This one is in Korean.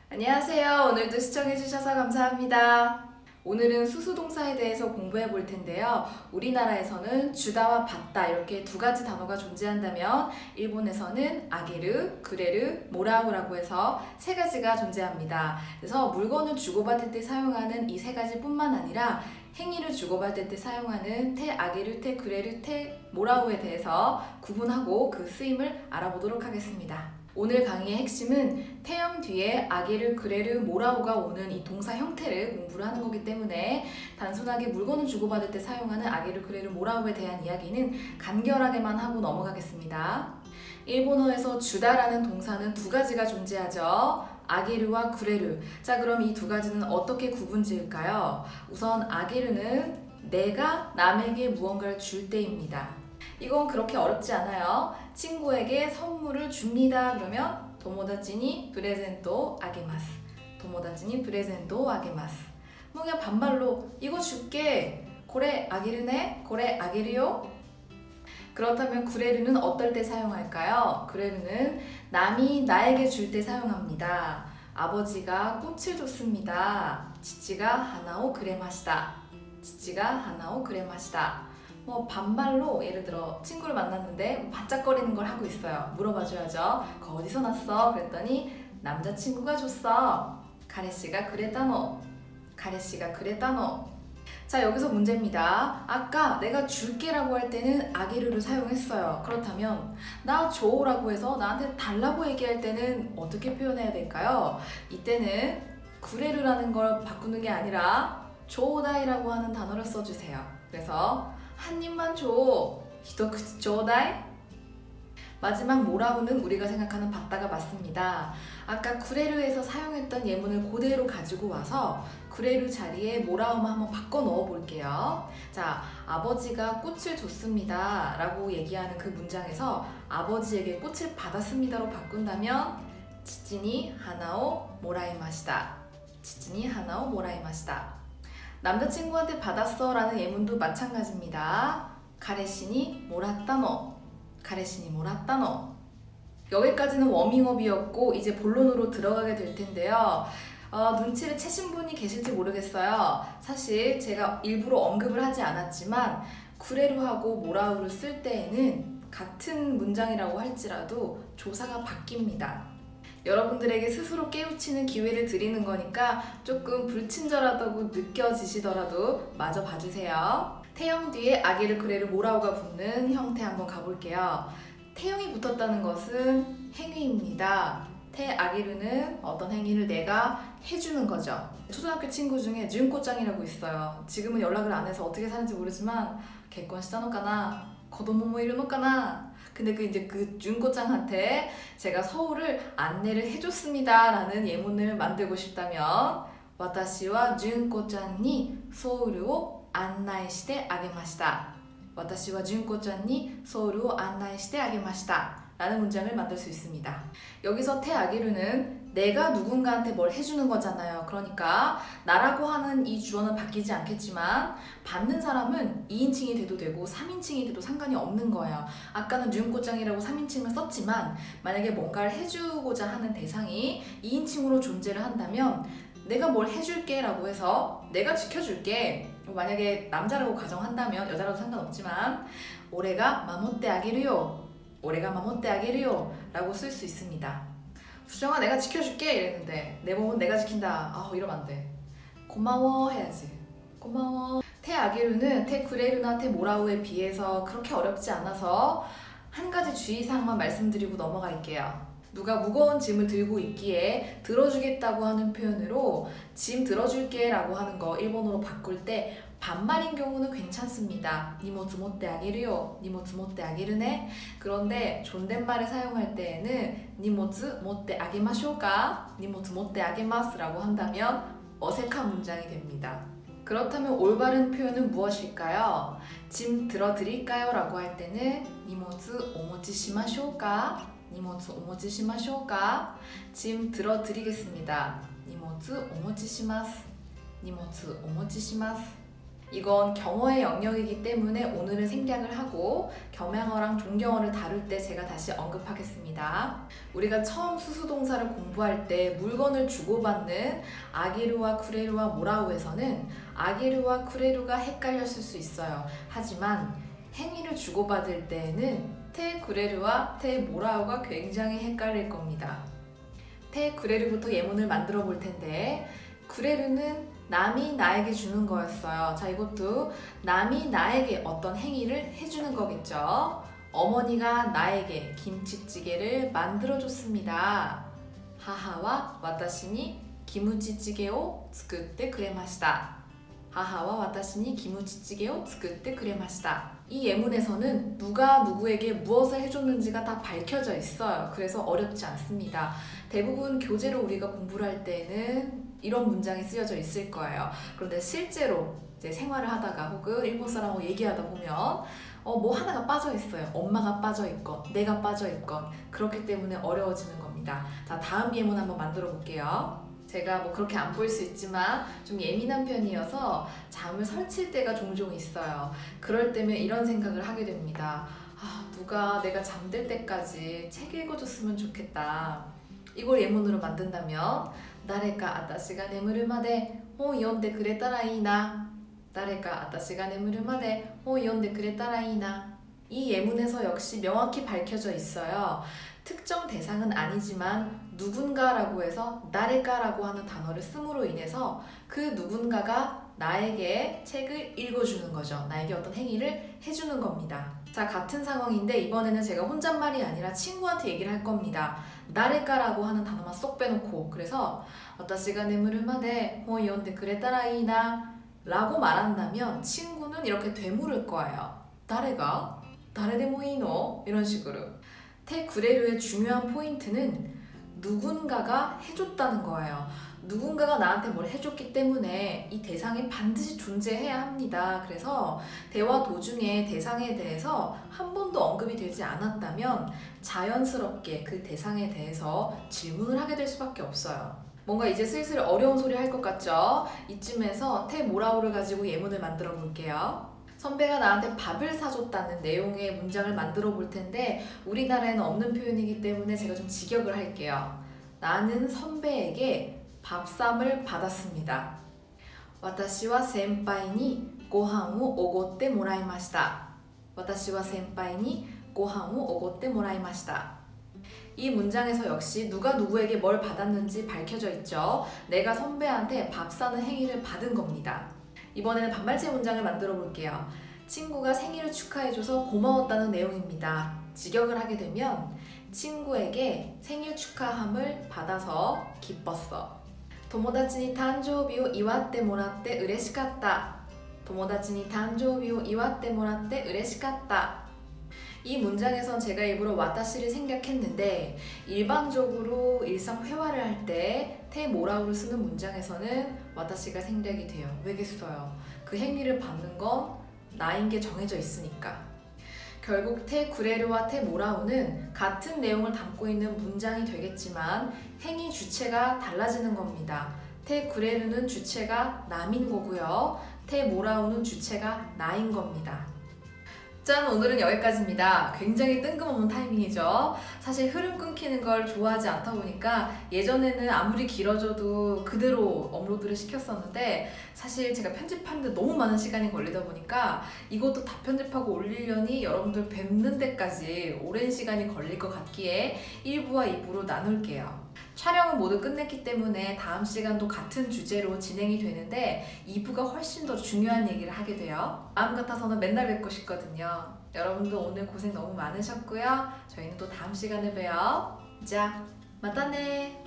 안녕하세요. 오늘도 시청해주셔서 감사합니다. 오늘은 수수동사에 대해서 공부해 볼 텐데요. 우리나라에서는 주다와 받다 이렇게 두 가지 단어가 존재한다면 일본에서는 아게르, 그레르, 모라우라고 해서 세 가지가 존재합니다. 그래서 물건을 주고받을 때 사용하는 이 세 가지뿐만 아니라 행위를 주고받을 때 사용하는 테 아게르, 테 그레르, 테 모라우에 대해서 구분하고 그 쓰임을 알아보도록 하겠습니다. 오늘 강의의 핵심은 태형 뒤에 아게르, 그레르, 모라우가 오는 이 동사 형태를 공부를 하는 거기 때문에 단순하게 물건을 주고받을 때 사용하는 아게르, 그레르, 모라우에 대한 이야기는 간결하게만 하고 넘어가겠습니다. 일본어에서 주다라는 동사는 두 가지가 존재하죠. 아게르와 그레르. 자, 그럼 이 두 가지는 어떻게 구분 지을까요? 우선 아게르는 내가 남에게 무언가를 줄 때입니다. 이건 그렇게 어렵지 않아요. 친구에게 선물을 줍니다. 그러면 도모다치니 프레젠토 아게마스. 도모다치니 프레젠토 아게마스. 뭐 그냥 반말로 이거 줄게. 고래 아게르네? 고래 아게르요? 그렇다면 구레르는 어떨 때 사용할까요? 구레르는 남이 나에게 줄 때 사용합니다. 아버지가 꽃을 줬습니다. 지치가 하나오 그레마시다. 지치가 하나오 그레마시다. 뭐 반말로 예를 들어 친구를 만났는데 반짝거리는 걸 하고 있어요. 물어봐줘야죠. 그거 어디서 났어? 그랬더니 남자친구가 줬어. 카레씨가 그랬다노. 카레씨가 그랬다노. 자, 여기서 문제입니다. 아까 내가 줄게라고 할 때는 아게르를 사용했어요. 그렇다면 나 줘라고 해서 나한테 달라고 얘기할 때는 어떻게 표현해야 될까요? 이때는 구레르라는 걸 바꾸는 게 아니라 조다이라고 하는 단어를 써주세요. 그래서 한 입만 줘. 히토쿠치 조다이? 마지막 모라우는 우리가 생각하는 받다가 맞습니다. 아까 구레르에서 사용했던 예문을 그대로 가지고 와서 구레르 자리에 모라우만 한번 바꿔 넣어 볼게요. 자, 아버지가 꽃을 줬습니다 라고 얘기하는 그 문장에서 아버지에게 꽃을 받았습니다로 바꾼다면 치치니 하나오 모라이마시다. 치치니 하나오 모라이마시다. 남자친구한테 받았어 라는 예문도 마찬가지입니다. 카레시니 모라따노. 카레시니 모라따노. 여기까지는 워밍업이었고 이제 본론으로 들어가게 될 텐데요. 눈치를 채신 분이 계실지 모르겠어요. 사실 제가 일부러 언급을 하지 않았지만 구레루하고 모라우를 쓸 때에는 같은 문장이라고 할지라도 조사가 바뀝니다. 여러분들에게 스스로 깨우치는 기회를 드리는 거니까 조금 불친절하다고 느껴지시더라도 마저 봐주세요. 태형 뒤에 아게르, 그레르, 모라우가 붙는 형태 한번 가볼게요. 태형이 붙었다는 것은 행위입니다. 태 아게르는 어떤 행위를 내가 해주는 거죠. 초등학교 친구 중에 준코짱이라고 있어요. 지금은 연락을 안 해서 어떻게 사는지 모르지만 개권 시다노까나 거도모모 이르노까나. 근데 그 준코짱한테 제가 서울을 안내를 해줬습니다 라는 예문을 만들고 싶다면 와타시와 준코짱니 서울을 안내시대 아게마시다. 와타시와 준코짱니 서울을 안내시대 아게마시다 라는 문장을 만들 수 있습니다. 여기서 테 아게르는 내가 누군가한테 뭘 해주는 거잖아요. 그러니까 나라고 하는 이 주어는 바뀌지 않겠지만 받는 사람은 2인칭이 돼도 되고 3인칭이 돼도 상관이 없는 거예요. 아까는 뉴은꽃장이라고 3인칭을 썼지만 만약에 뭔가를 해주고자 하는 대상이 2인칭으로 존재를 한다면 내가 뭘 해줄게 라고 해서 내가 지켜줄게. 만약에 남자라고 가정한다면 여자라도 상관없지만 올해가 마모떼 아게르요. 올해가 마모떼 아게르요 라고 쓸 수 있습니다. 수정아 내가 지켜줄게 이랬는데 내 몸은 내가 지킨다. 이러면 안 돼. 고마워 해야지. 고마워. 테 아게루는 테 구레루나 테 모라우에 비해서 그렇게 어렵지 않아서 한 가지 주의사항만 말씀드리고 넘어갈게요. 누가 무거운 짐을 들고 있기에 들어주겠다고 하는 표현으로 짐 들어줄게 라고 하는 거 일본어로 바꿀 때 반말인 경우는 괜찮습니다. 니모츠 못떼 아게르요. 니모츠 못떼 아게르네. 그런데 존댓말을 사용할 때에는 니모츠 못떼 아게마쇼까? 니모츠 못떼 아게마스라고 한다면 어색한 문장이 됩니다. 그렇다면 올바른 표현은 무엇일까요? 짐 들어드릴까요? 라고 할 때는 니모츠 오모치 시마쇼까? 니모츠 오모치 시마쇼까? 짐 들어드리겠습니다. 니모츠 오모치 시마스. 니모츠 오모치 시마스. 이건 경어의 영역이기 때문에 오늘은 생략을 하고 겸양어랑 종경어를 다룰 때 제가 다시 언급하겠습니다. 우리가 처음 수수동사를 공부할 때 물건을 주고받는 아게루와 쿠레루와 모라우에서는 아게루와 쿠레루가 헷갈렸을 수 있어요. 하지만 행위를 주고받을 때에는 테 쿠레루와 테 모라우가 굉장히 헷갈릴 겁니다. 테 쿠레루부터 예문을 만들어 볼 텐데, 쿠레루는 남이 나에게 주는 거였어요. 자, 이것도 남이 나에게 어떤 행위를 해주는 거겠죠. 어머니가 나에게 김치찌개를 만들어줬습니다. 하하와 와타시니 기무치찌개を作ってくれました. 하하와 와타시니 기무치찌개を作ってくれました. 이 예문에서는 누가 누구에게 무엇을 해줬는지가 다 밝혀져 있어요. 그래서 어렵지 않습니다. 대부분 교재로 우리가 공부를 할 때는 이런 문장이 쓰여져 있을 거예요. 그런데 실제로 이제 생활을 하다가 혹은 일본 사람하고 얘기하다 보면 뭐 하나가 빠져 있어요. 엄마가 빠져 있건 내가 빠져 있건. 그렇기 때문에 어려워지는 겁니다. 자, 다음 예문 한번 만들어 볼게요. 제가 뭐 그렇게 안 보일 수 있지만 좀 예민한 편이어서 잠을 설칠 때가 종종 있어요. 그럴 때면 이런 생각을 하게 됩니다. 누가 내가 잠들 때까지 책 읽어줬으면 좋겠다. 이걸 예문으로 만든다면 誰か私が眠るまで本読んでくれたらいいな. 誰か私が眠るまで本読んでくれたらいいな. 이 예문에서 역시 명확히 밝혀져 있어요. 특정 대상은 아니지만 누군가라고 해서 나레까라고 하는 단어를 씀으로 인해서 그 누군가가 나에게 책을 읽어주는 거죠. 나에게 어떤 행위를 해주는 겁니다. 자, 같은 상황인데 이번에는 제가 혼잣말이 아니라 친구한테 얘기를 할 겁니다. 나레까라고 하는 단어만 쏙 빼놓고, 그래서 私が眠るまで本読んでくれたらいいな라고 말한다면 친구는 이렇게 되물을 거예요. 나레가? 나레데모이노? 이런 식으로. 테 구레루의 중요한 포인트는 누군가가 해줬다는 거예요. 누군가가 나한테 뭘 해줬기 때문에 이 대상이 반드시 존재해야 합니다. 그래서 대화 도중에 대상에 대해서 한 번도 언급이 되지 않았다면 자연스럽게 그 대상에 대해서 질문을 하게 될 수밖에 없어요. 뭔가 이제 슬슬 어려운 소리 할 것 같죠? 이쯤에서 테 모라우를 가지고 예문을 만들어 볼게요. 선배가 나한테 밥을 사줬다는 내용의 문장을 만들어 볼 텐데 우리나라에는 없는 표현이기 때문에 제가 좀 직역을 할게요. 나는 선배에게 밥상을 받았습니다. 私は先輩にご飯をおごってもらいました. 私は先輩にご飯をおごってもらいました. 이 문장에서 역시 누가 누구에게 뭘 받았는지 밝혀져 있죠. 내가 선배한테 밥 사는 행위를 받은 겁니다. 이번에는 반말체 문장을 만들어 볼게요. 친구가 생일을 축하해줘서 고마웠다는 내용입니다. 직역을 하게 되면 친구에게 생일 축하함을 받아서 기뻤어. 友達に誕生日を祝ってもらって嬉しかった. 友達に誕生日を祝ってもらって嬉しかった. 이 문장에선 제가 일부러 와타시를 생략했는데 일반적으로 일상 회화를 할 때 테 모라우를 쓰는 문장에서는 와타시가 생략이 돼요. 왜겠어요? 그 행위를 받는 건 나인 게 정해져 있으니까. 결국 테 구레르와 테 모라우는 같은 내용을 담고 있는 문장이 되겠지만 행위 주체가 달라지는 겁니다. 테 구레르는 주체가 남인 거고요. 테 모라우는 주체가 나인 겁니다. 짠! 오늘은 여기까지입니다. 굉장히 뜬금없는 타이밍이죠. 사실 흐름 끊기는 걸 좋아하지 않다 보니까 예전에는 아무리 길어져도 그대로 업로드를 시켰었는데 사실 제가 편집하는데 너무 많은 시간이 걸리다 보니까 이것도 다 편집하고 올리려니 여러분들 뵙는 데까지 오랜 시간이 걸릴 것 같기에 1부와 2부로 나눌게요. 촬영은 모두 끝냈기 때문에 다음 시간도 같은 주제로 진행이 되는데 2부가 훨씬 더 중요한 얘기를 하게 돼요. 마음 같아서는 맨날 뵙고 싶거든요. 여러분도 오늘 고생 너무 많으셨고요. 저희는 또 다음 시간에 봬요. 자, 마타네!